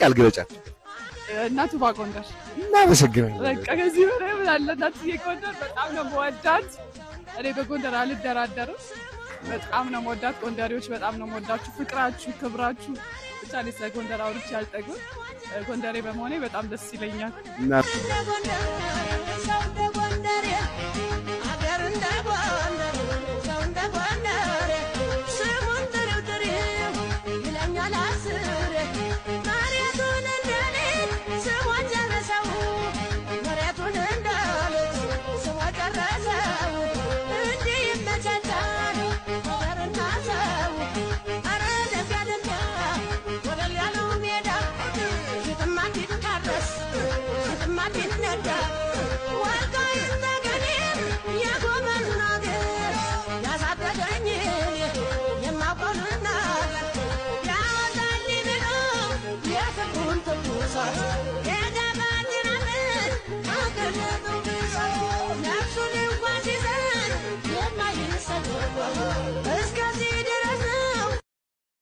ቃል ግለጫት እናቱ ባጎንደር እናመሰግናለን በቃ ከዚህ በላይ ምን አለ እናትዬ ጎንደር በጣም ነው የምወዳት እኔ በጎንደር አልደራደርም በጣም ነው የምወዳት ጎንደሬዎች በጣም ነው የምወዳችሁ ፍቅራችሁ ክብራችሁ ብቻ ለሰ ጎንደር አውርቼ አልጠግብ ጎንደሬ በመሆኔ በጣም ደስ ይለኛል